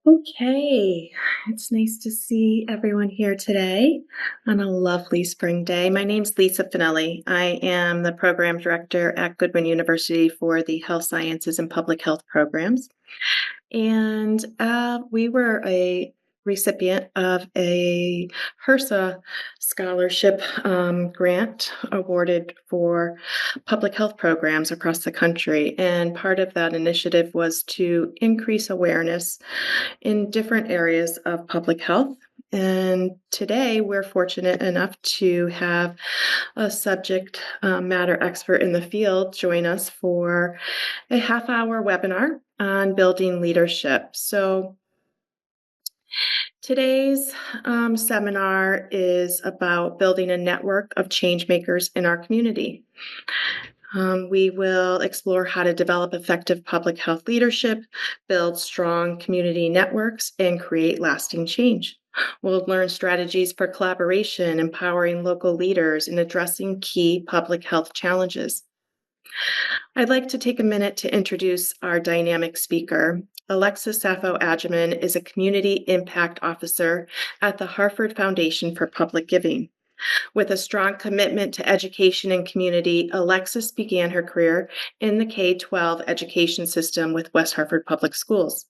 Okay, it's nice to see everyone here today on a lovely spring day. My name's Lisa Fanelli. I am the program director at Goodwin University for the Health Sciences and Public Health programs. And we were a recipient of a HRSA scholarship grant awarded for public health programs across the country. And part of that initiative was to increase awareness in different areas of public health. And today we're fortunate enough to have a subject matter expert in the field join us for a half-hour webinar on building leadership. So today's seminar is about building a network of change makers in our community. We will explore how to develop effective public health leadership, build strong community networks, and create lasting change. We'll learn strategies for collaboration, empowering local leaders, and addressing key public health challenges. I'd like to take a minute to introduce our dynamic speaker. Alexis Sappho-Agyeman is a Community Impact Officer at the Hartford Foundation for Public Giving. With a strong commitment to education and community, Alexis began her career in the K-12 education system with West Hartford Public Schools.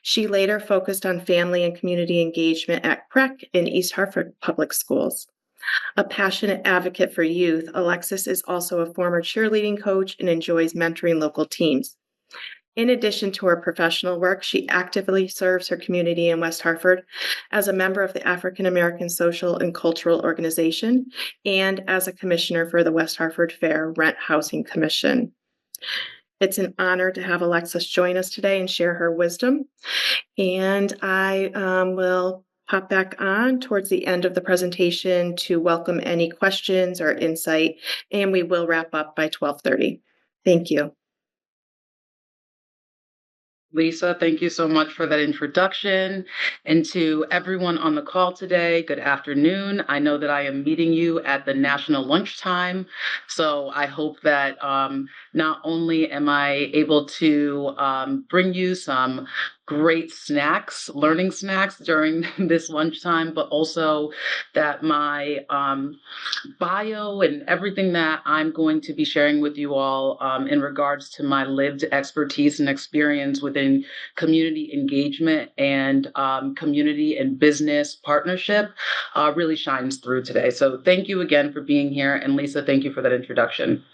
She later focused on family and community engagement at CREC in East Hartford Public Schools. A passionate advocate for youth, Alexis is also a former cheerleading coach and enjoys mentoring local teams. In addition to her professional work, she actively serves her community in West Hartford as a member of the African American Social and Cultural Organization and as a commissioner for the West Hartford Fair Rent Housing Commission. It's an honor to have Alexis join us today and share her wisdom. And I will pop back on towards the end of the presentation to welcome any questions or insight, and we will wrap up by 12:30. Thank you. Lisa, thank you so much for that introduction. And to everyone on the call today, good afternoon. I know that I am meeting you at the national lunchtime. So I hope that not only am I able to bring you some great snacks, learning snacks during this lunchtime, but also that my bio and everything that I'm going to be sharing with you all in regards to my lived expertise and experience within community engagement and community and business partnership really shines through today. So thank you again for being here. And Lisa, thank you for that introduction.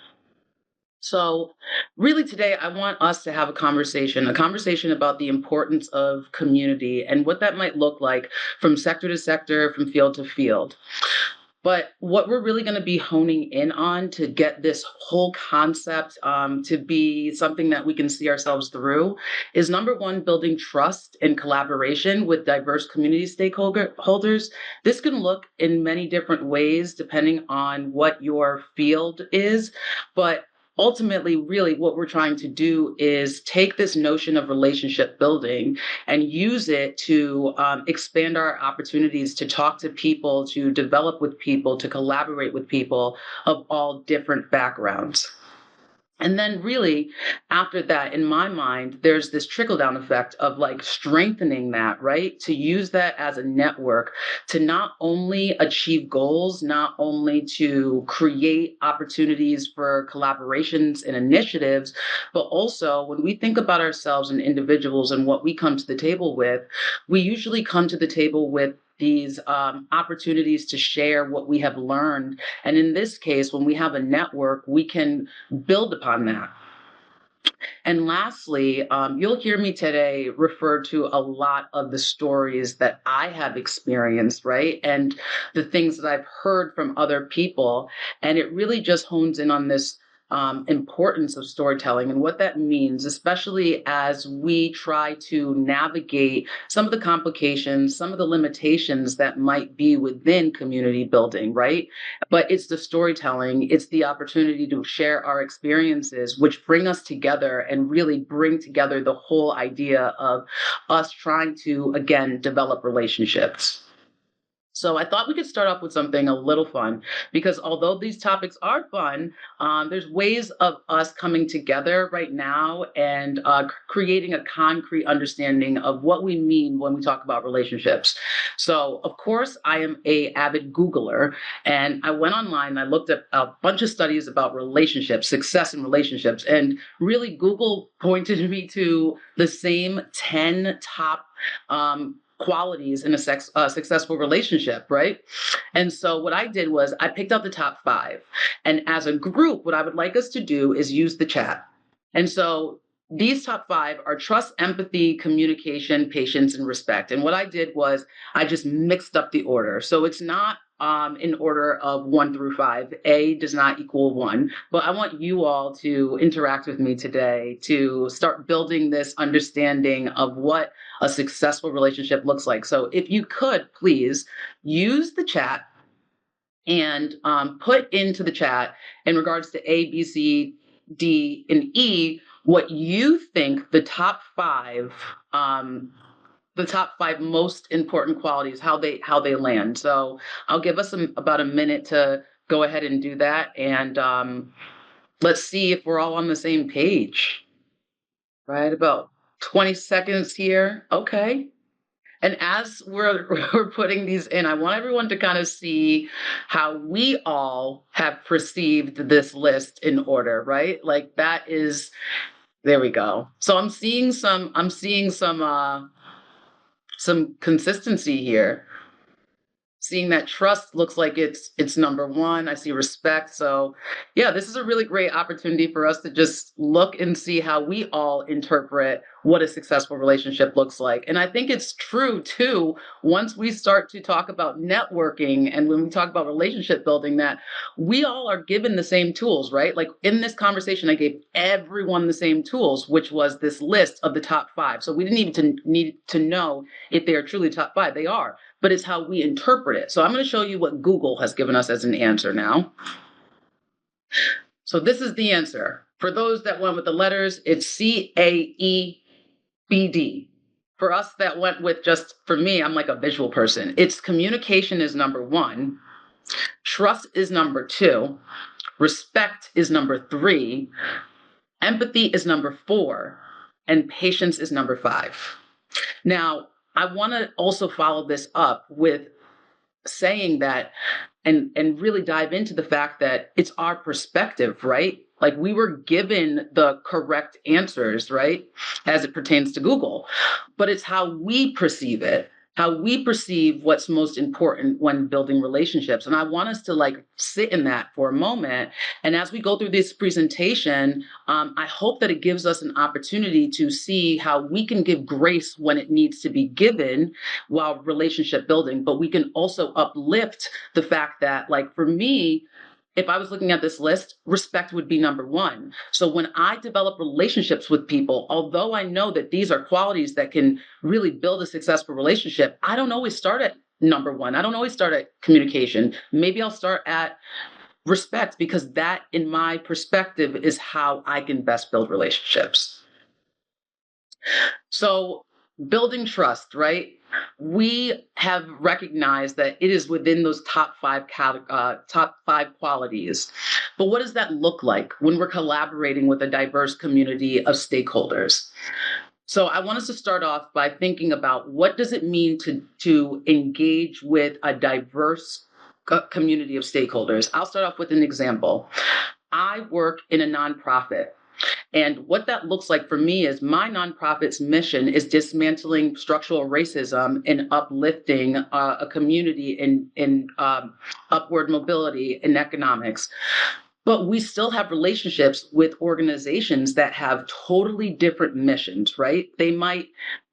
So, really, today I want us to have a conversation about the importance of community and what that might look like from sector to sector, from field to field. But what we're really going to be honing in on to get this whole concept to be something that we can see ourselves through is number one, building trust and collaboration with diverse community stakeholders. This can look in many different ways depending on what your field is, but ultimately, really, what we're trying to do is take this notion of relationship building and use it to expand our opportunities to talk to people, to develop with people, to collaborate with people of all different backgrounds. And then, really, after that, in my mind, there's this trickle down effect of like strengthening that, right? To use that as a network to not only achieve goals, not only to create opportunities for collaborations and initiatives, but also when we think about ourselves and individuals and what we come to the table with, we usually come to the table with these opportunities to share what we have learned. And in this case, when we have a network, we can build upon that. And lastly, you'll hear me today refer to a lot of the stories that I have experienced, right? And the things that I've heard from other people. And it really just hones in on this importance of storytelling and what that means, especially as we try to navigate some of the complications, some of the limitations that might be within community building, right? But it's the storytelling, it's the opportunity to share our experiences, which bring us together and really bring together the whole idea of us trying to, again, develop relationships. So I thought we could start off with something a little fun because although these topics are fun, there's ways of us coming together right now and creating a concrete understanding of what we mean when we talk about relationships. So of course, I am a avid Googler, and I went online and I looked at a bunch of studies about relationships, success in relationships, and really Google pointed me to the same 10 top qualities in a successful relationship, right? And so what I did was I picked out the top five. And as a group, what I would like us to do is use the chat. And so these top five are trust, empathy, communication, patience, and respect. And what I did was I just mixed up the order. So it's not in order of one through five. A does not equal one. But I want you all to interact with me today to start building this understanding of what a successful relationship looks like. So if you could please use the chat and put into the chat in regards to A, B, C, D, and E what you think the top five most important qualities, how they land. So I'll give us about a minute to go ahead and do that, and let's see if we're all on the same page. Right, about 20 seconds here. Okay. And as we're we're putting these in, I want everyone to kind of see how we all have perceived this list in order, right? Like that is there we go. So I'm seeing some consistency here. Seeing that trust looks like it's number one. I see respect. So yeah, this is a really great opportunity for us to just look and see how we all interpret what a successful relationship looks like. And I think it's true too, once we start to talk about networking and when we talk about relationship building, that we all are given the same tools, right? Like in this conversation, I gave everyone the same tools, which was this list of the top five. So we didn't even need to know if they are truly top five. They are, but it's how we interpret it. So I'm going to show you what Google has given us as an answer now. So this is the answer. For those that went with the letters, it's CAEBD. For us that went with just, for me, I'm like a visual person. It's communication is number one, trust is number two, respect is number three, empathy is number four, and patience is number five. Now, I want to also follow this up with saying that and really dive into the fact that it's our perspective, right? Like we were given the correct answers, right? As it pertains to Google, but it's how we perceive it, how we perceive what's most important when building relationships. And I want us to like sit in that for a moment. And as we go through this presentation, I hope that it gives us an opportunity to see how we can give grace when it needs to be given while relationship building, but we can also uplift the fact that, like, for me, if I was looking at this list, respect would be number one. So when I develop relationships with people, although I know that these are qualities that can really build a successful relationship, I don't always start at number one. I don't always start at communication. Maybe I'll start at respect because that, in my perspective, is how I can best build relationships. So, building trust, right? We have recognized that it is within those top five qualities. But what does that look like when we're collaborating with a diverse community of stakeholders? So I want us to start off by thinking about what does it mean to engage with a diverse community of stakeholders. I'll start off with an example. I work in a nonprofit. And what that looks like for me is my nonprofit's mission is dismantling structural racism and uplifting a community in upward mobility in economics. But we still have relationships with organizations that have totally different missions, right? They might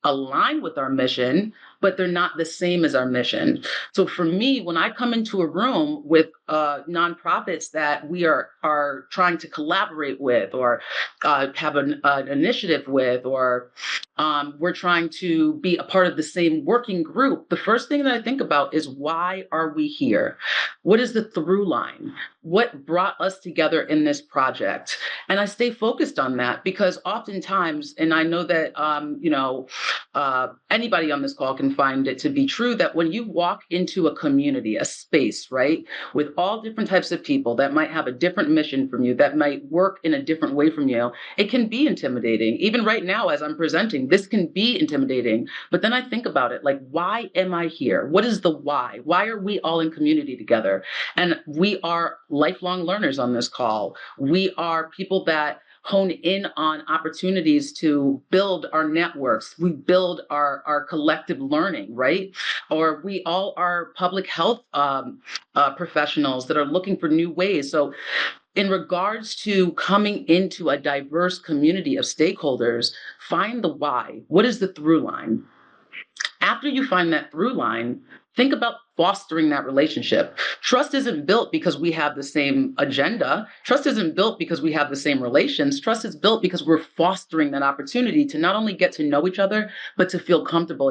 align with our mission, but they're not the same as our mission. So for me, when I come into a room with nonprofits that we are trying to collaborate with, or have an initiative with, or we're trying to be a part of the same working group, the first thing that I think about is why are we here? What is the through line? What brought us together in this project? And I stay focused on that because oftentimes, and I know that anybody on this call can find it to be true that when you walk into a community, a space, right, with all different types of people that might have a different mission from you, that might work in a different way from you, it can be intimidating. Even right now, as I'm presenting, this can be intimidating. But then I think about it like, why am I here? What is the why? Why are we all in community together? And we are lifelong learners on this call. We are people that hone in on opportunities to build our networks. We build our collective learning, right? Or we all are public health professionals that are looking for new ways. So in regards to coming into a diverse community of stakeholders, find the why. What is the through line? After you find that through line, think about fostering that relationship. Trust isn't built because we have the same agenda. Trust isn't built because we have the same relations. Trust is built because we're fostering that opportunity to not only get to know each other, but to feel comfortable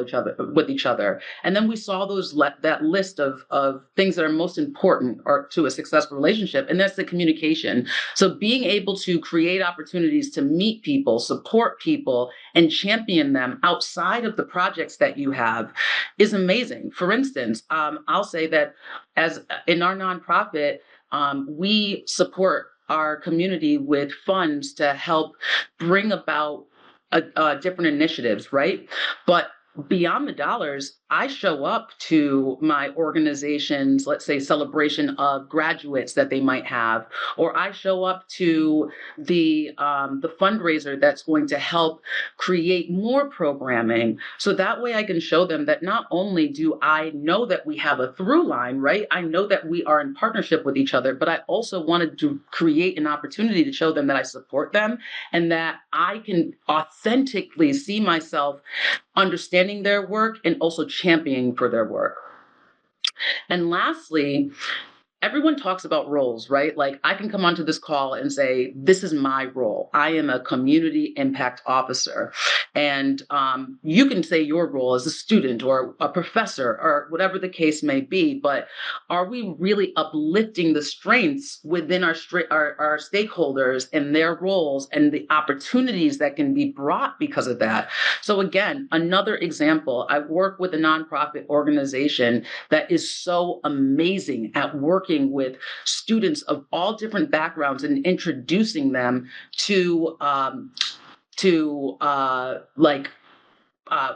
with each other. And then we saw that list of things that are most important or to a successful relationship, and that's the communication. So being able to create opportunities to meet people, support people, and champion them outside of the projects that you have is amazing. For instance, I'll say that as in our nonprofit, we support our community with funds to help bring about different initiatives, right? But beyond the dollars, I show up to my organization's, let's say, celebration of graduates that they might have, or I show up to the fundraiser that's going to help create more programming. So that way I can show them that not only do I know that we have a through line, right? I know that we are in partnership with each other, but I also wanted to create an opportunity to show them that I support them and that I can authentically see myself understanding their work and also championing for their work. And lastly, everyone talks about roles, right? Like I can come onto this call and say, this is my role. I am a community impact officer. And you can say your role as a student or a professor or whatever the case may be, but are we really uplifting the strengths within our stakeholders and their roles and the opportunities that can be brought because of that? So again, another example, I work with a nonprofit organization that is so amazing at working with students of all different backgrounds and introducing them to like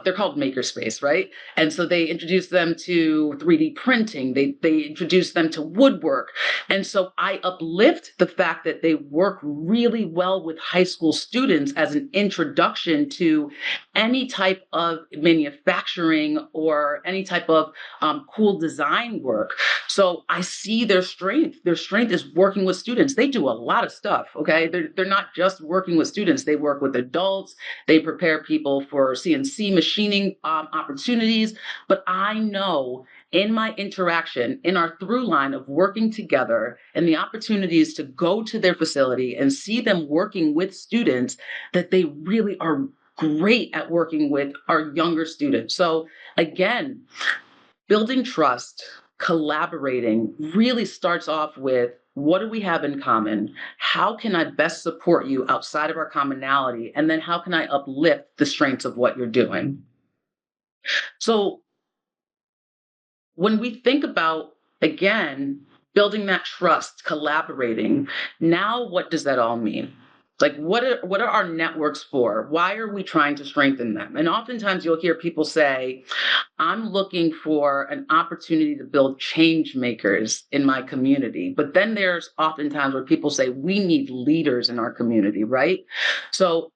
they're called makerspace, right? And so they introduce them to 3D printing. They introduce them to woodwork. And so I uplift the fact that they work really well with high school students as an introduction to any type of manufacturing or any type of cool design work. So I see their strength. Their strength is working with students. They do a lot of stuff, okay? They're not just working with students. They work with adults. They prepare people for CNC machining opportunities. But I know in my interaction, in our through line of working together and the opportunities to go to their facility and see them working with students, that they really are great at working with our younger students. So again, building trust, collaborating really starts off with what do we have in common? How can I best support you outside of our commonality? And then how can I uplift the strengths of what you're doing? So when we think about, again, building that trust, collaborating, now what does that all mean? Like, what are our networks for? Why are we trying to strengthen them? And oftentimes you'll hear people say, I'm looking for an opportunity to build change makers in my community. But then there's oftentimes where people say, we need leaders in our community, right? So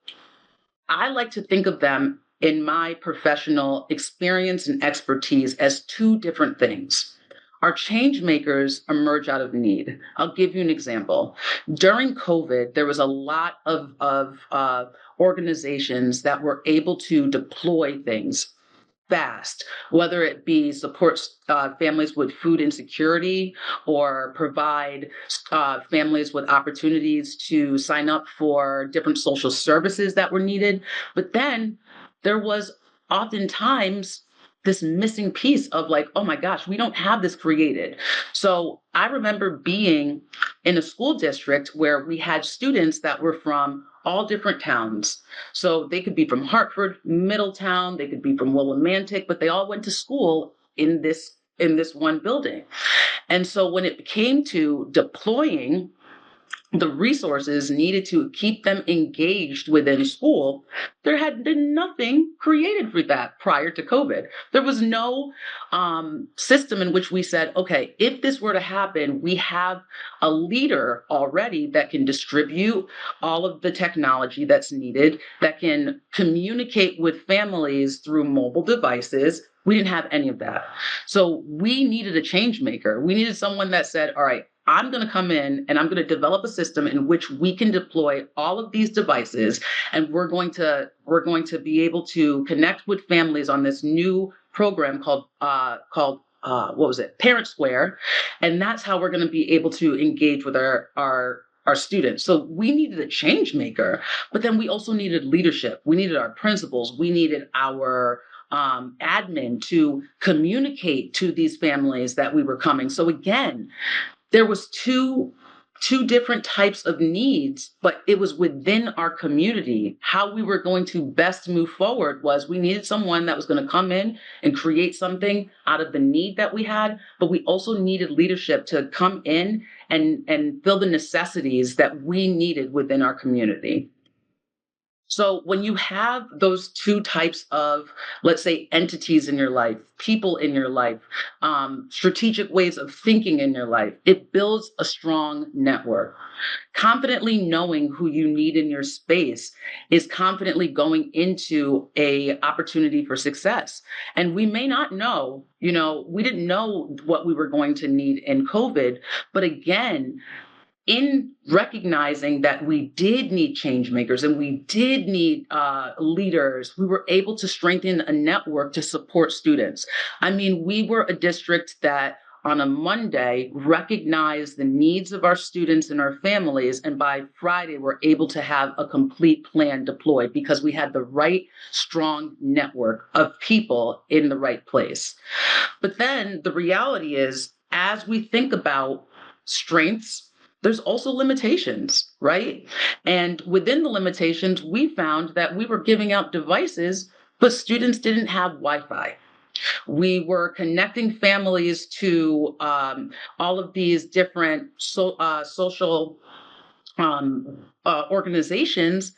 I like to think of them in my professional experience and expertise as two different things. Our change makers emerge out of need. I'll give you an example. During COVID, there was a lot of organizations that were able to deploy things fast, whether it be support families with food insecurity or provide families with opportunities to sign up for different social services that were needed. But then there was oftentimes this missing piece of like, oh my gosh, we don't have this created. So I remember being in a school district where we had students that were from all different towns. So they could be from Hartford, Middletown, they could be from Willimantic, but they all went to school in this one building. And so when it came to deploying the resources needed to keep them engaged within school, there had been nothing created for that prior to COVID. There was no system in which we said, okay, if this were to happen, we have a leader already that can distribute all of the technology that's needed, that can communicate with families through mobile devices. We didn't have any of that. So we needed a change maker. We needed someone that said, all right, I'm going to come in and I'm going to develop a system in which we can deploy all of these devices, and we're going to be able to connect with families on this new program called what was it, Parent Square, and that's how we're going to be able to engage with our students. So we needed a change maker, but then we also needed leadership. We needed our principals. We needed our admin to communicate to these families that we were coming. So again, there was two different types of needs, but it was within our community. How we were going to best move forward was we needed someone that was going to come in and create something out of the need that we had, but we also needed leadership to come in and fill the necessities that we needed within our community. So when you have those two types of, let's say, entities in your life, people in your life, strategic ways of thinking in your life, it builds a strong network. Confidently knowing who you need in your space is confidently going into a opportunity for success. And we may not know, we didn't know what we were going to need in COVID, but again, in recognizing that we did need change makers and we did need leaders, we were able to strengthen a network to support students. I mean, we were a district that on a Monday recognized the needs of our students and our families, and by Friday we're able to have a complete plan deployed because we had the right strong network of people in the right place. But then the reality is, as we think about strengths, there's also limitations, right? And within the limitations, we found that we were giving out devices, but students didn't have Wi-Fi. We were connecting families to all of these different social organizations,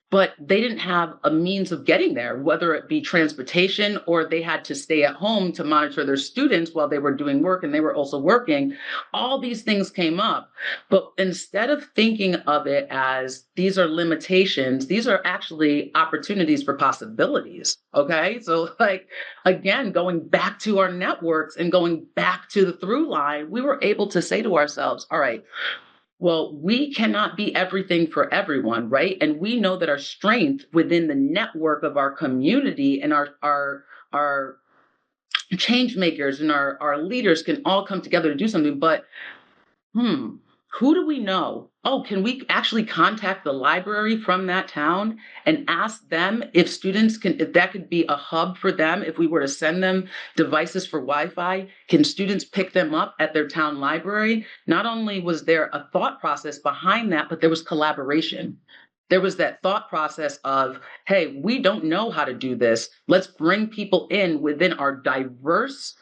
but they didn't have a means of getting there, whether it be transportation or they had to stay at home to monitor their students while they were doing work and they were also working. All these things came up. But instead of thinking of it as these are limitations, these are actually opportunities for possibilities. Okay. So, like, again, going back to our networks and going back to the through line, we were able to say to ourselves, all right, well, we cannot be everything for everyone, right? And we know that our strength within the network of our community and our change makers and our leaders can all come together to do something. But hmm, who do we know? Oh, can we actually contact the library from that town and ask them if that could be a hub for them? If we were to send them devices for Wi-Fi, can students pick them up at their town library? Not only was there a thought process behind that, but there was collaboration. There was that thought process of, hey, we don't know how to do this. Let's bring people in within our diverse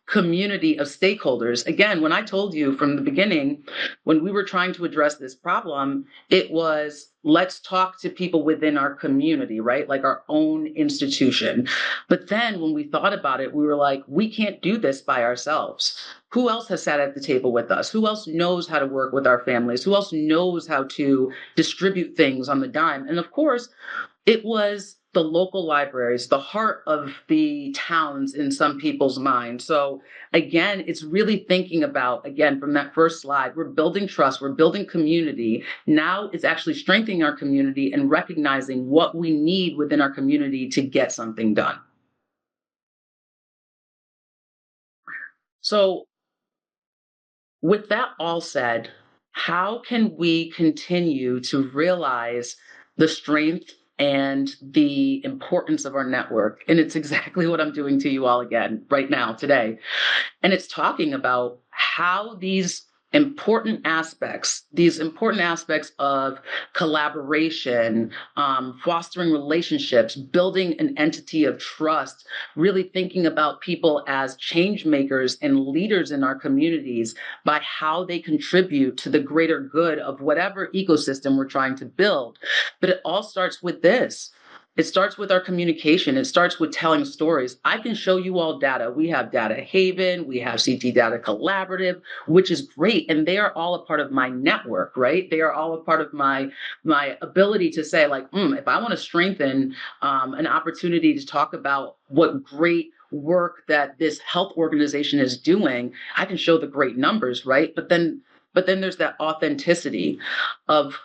community of stakeholders. Again, when I told you from the beginning, when we were trying to address this problem, it was let's talk to people within our community, right? Like our own institution. But then when we thought about it, we were like, we can't do this by ourselves. Who else has sat at the table with us? Who else knows how to work with our families? Who else knows how to distribute things on the dime? And of course, it was the local libraries, the heart of the towns in some people's minds. So again, it's really thinking about, again, from that first slide, we're building trust, we're building community. Now it's actually strengthening our community and recognizing what we need within our community to get something done. So with that all said, how can we continue to realize the strength and the importance of our network? And it's exactly what I'm doing to you all again right now, today. And it's talking about how these these important aspects of collaboration, fostering relationships, building an entity of trust, really thinking about people as change makers and leaders in our communities by how they contribute to the greater good of whatever ecosystem we're trying to build. But it all starts with this. It starts with our communication. It starts with telling stories. I can show you all data. We have Data Haven, we have CT Data Collaborative, which is great. And they are all a part of my network, right? They are all a part of my ability to say, like, if I want to strengthen an opportunity to talk about what great work that this health organization is doing, I can show the great numbers, right? But then there's that authenticity of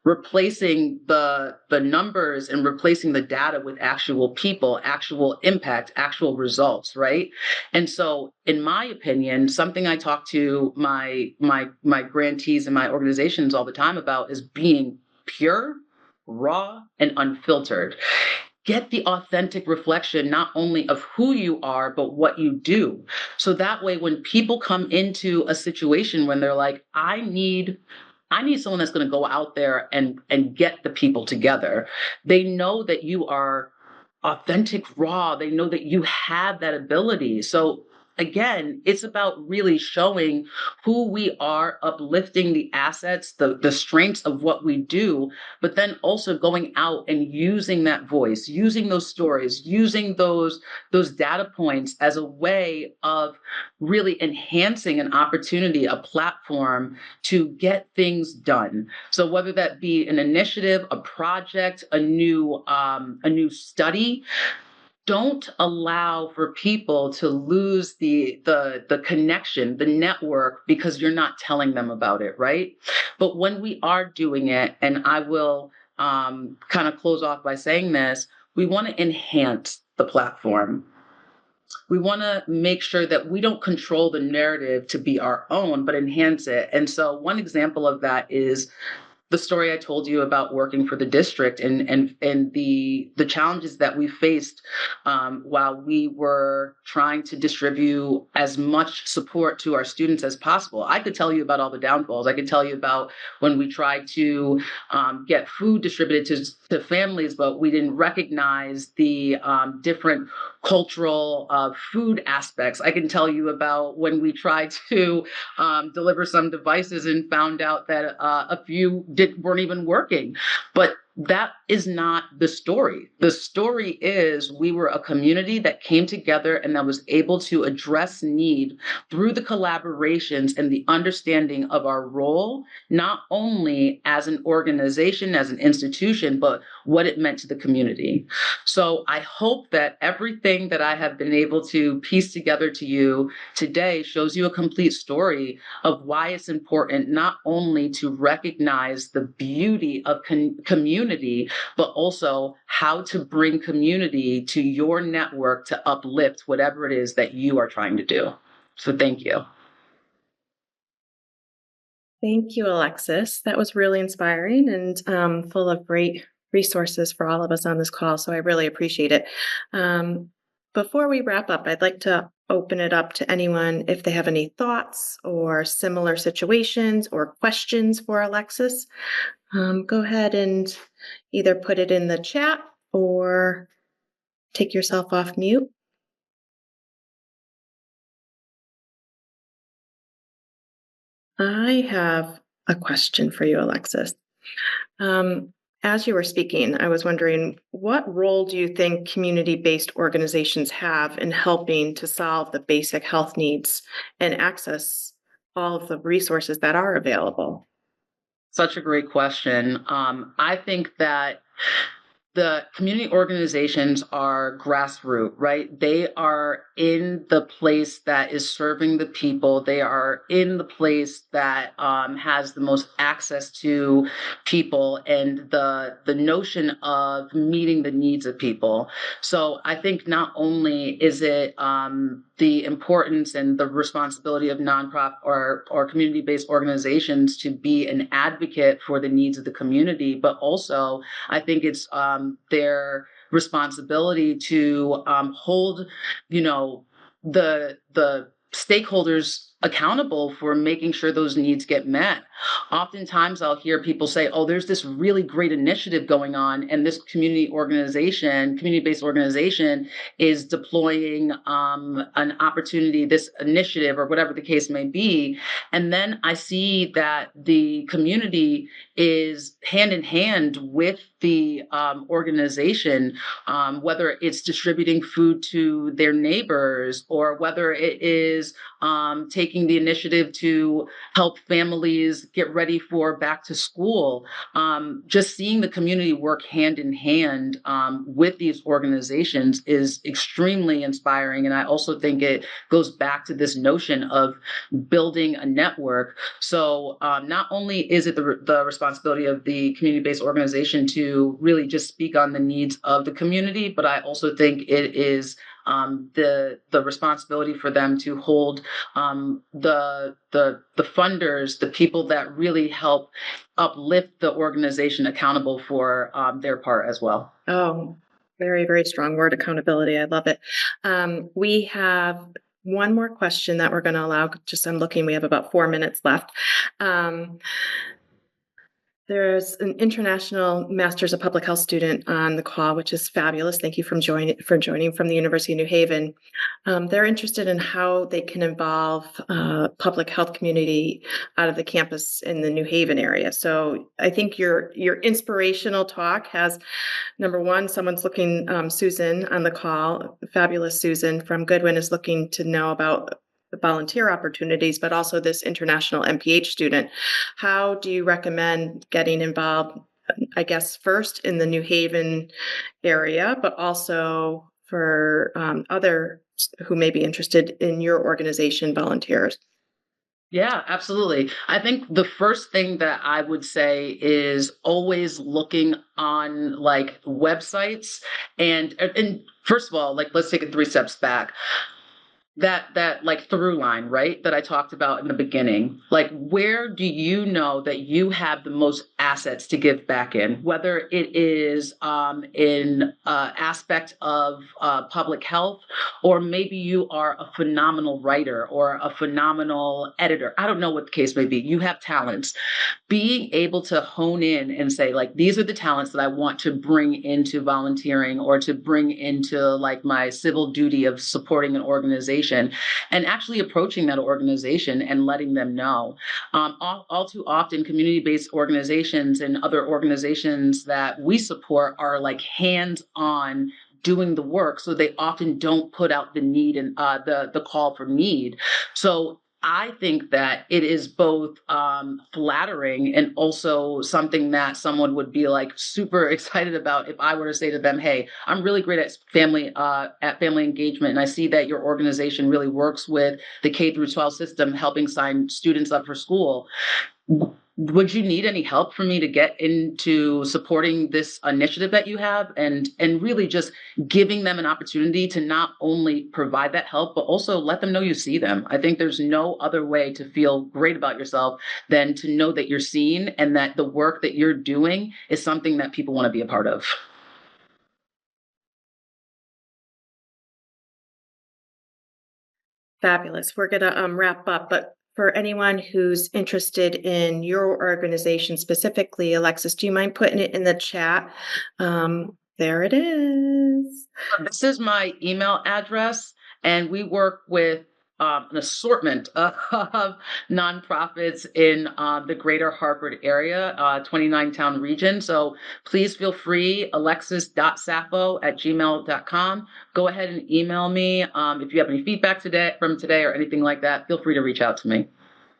replacing the numbers and replacing the data with actual people, actual impact, actual results, right? And so in my opinion, something I talk to my grantees and my organizations all the time about is being pure, raw, and unfiltered. Get the authentic reflection not only of who you are but what you do, so that way when people come into a situation when they're like, I need someone that's going to go out there and get the people together. They know that you are authentic, raw. They know that you have that ability. So again, it's about really showing who we are, uplifting the assets, the strengths of what we do, but then also going out and using that voice, using those stories, using those data points as a way of really enhancing an opportunity, a platform to get things done. So whether that be an initiative, a project, a new study, don't allow for people to lose the connection, the network, because you're not telling them about it, right? But when we are doing it, and I will kind of close off by saying this, we want to enhance the platform. We want to make sure that we don't control the narrative to be our own, but enhance it. And so, one example of that is the story I told you about working for the district and the challenges that we faced while we were trying to distribute as much support to our students as possible. I could tell you about all the downfalls. I could tell you about when we tried to get food distributed to families, but we didn't recognize the different cultural food aspects. I can tell you about when we tried to deliver some devices and found out that a few weren't even working. But that is not the story. The story is we were a community that came together and that was able to address need through the collaborations and the understanding of our role, not only as an organization, as an institution, but what it meant to the community. So I hope that everything that I have been able to piece together to you today shows you a complete story of why it's important not only to recognize the beauty of community, but also how to bring community to your network to uplift whatever it is that you are trying to do. So thank you. Thank you, Alexis. That was really inspiring and full of great resources for all of us on this call. So I really appreciate it. Before we wrap up, I'd like to open it up to anyone if they have any thoughts or similar situations or questions for Alexis. Go ahead and either put it in the chat or take yourself off mute. I have a question for you, Alexis. As you were speaking, I was wondering, what role do you think community-based organizations have in helping to solve the basic health needs and access all of the resources that are available? Such a great question. I think that the community organizations are grassroots, right? They are in the place that is serving the people. They are in the place that has the most access to people and the notion of meeting the needs of people. So I think not only is it the importance and the responsibility of nonprofit or community-based organizations to be an advocate for the needs of the community, but also I think it's their responsibility to hold, the stakeholders accountable for making sure those needs get met. Oftentimes, I'll hear people say, "Oh, there's this really great initiative going on, and this community-based organization, is deploying an opportunity, this initiative, or whatever the case may be." And then I see that the community is hand in hand with the organization, whether it's distributing food to their neighbors or whether it is taking the initiative to help families get ready for back to school. Just seeing the community work hand in hand with these organizations is extremely inspiring. And I also think it goes back to this notion of building a network. So not only is it the responsibility of the community-based organization to really just speak on the needs of the community, but I also think it is the responsibility for them to hold the funders, the people that really help uplift the organization, accountable for their part as well. Oh, very, very strong word, accountability. I love it. We have one more question that we're going to allow. Just I'm looking, we have about 4 minutes left. Um, There's an international Masters of Public Health student on the call, which is fabulous. Thank you for joining from the University of New Haven. They're interested in how they can involve public health community out of the campus in the New Haven area. So I think your inspirational talk has, number one, someone's looking, Susan on the call, fabulous Susan from Goodwin, is looking to know about the volunteer opportunities, but also this international MPH student. How do you recommend getting involved, I guess, first in the New Haven area, but also for others who may be interested in your organization volunteers? Yeah, absolutely. I think the first thing that I would say is always looking on like websites, and first of all, like let's take it 3 steps back. That like through line, right, that I talked about in the beginning. Like, where do you know that you have the most assets to give back in, whether it is in aspect of public health, or maybe you are a phenomenal writer or a phenomenal editor. I don't know what the case may be. You have talents. Being able to hone in and say, like, these are the talents that I want to bring into volunteering or to bring into like my civil duty of supporting an organization, and actually approaching that organization and letting them know. All too often, community-based organizations and other organizations that we support are like hands-on doing the work, so they often don't put out the need and the call for need. So I think that it is both flattering and also something that someone would be like super excited about if I were to say to them, "Hey, I'm really great at family engagement, and I see that your organization really works with the K through 12 system, helping sign students up for school. Would you need any help for me to get into supporting this initiative that you have?" And really just giving them an opportunity to not only provide that help, but also let them know you see them. I think there's no other way to feel great about yourself than to know that you're seen and that the work that you're doing is something that people want to be a part of. Fabulous. We're going to wrap up, but for anyone who's interested in your organization specifically, Alexis, do you mind putting it in the chat? There it is. This is my email address, and we work with an assortment of nonprofits in the greater Hartford area, 29 town region. So please feel free, alexis.sappho@gmail.com. Go ahead and email me. If you have any feedback today or anything like that, feel free to reach out to me.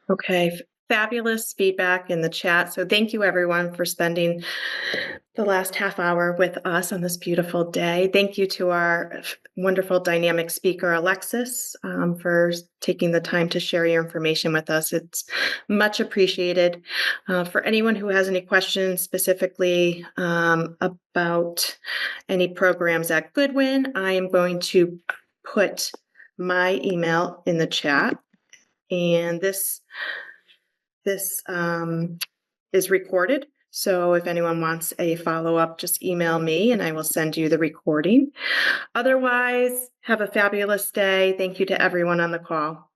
Okay, fabulous feedback in the chat. So thank you everyone for spending the last half hour with us on this beautiful day. Thank you to our wonderful dynamic speaker, Alexis, for taking the time to share your information with us. It's much appreciated. For anyone who has any questions specifically about any programs at Goodwin, I am going to put my email in the chat. And this is recorded. So if anyone wants a follow-up, just email me and I will send you the recording. Otherwise, have a fabulous day. Thank you to everyone on the call.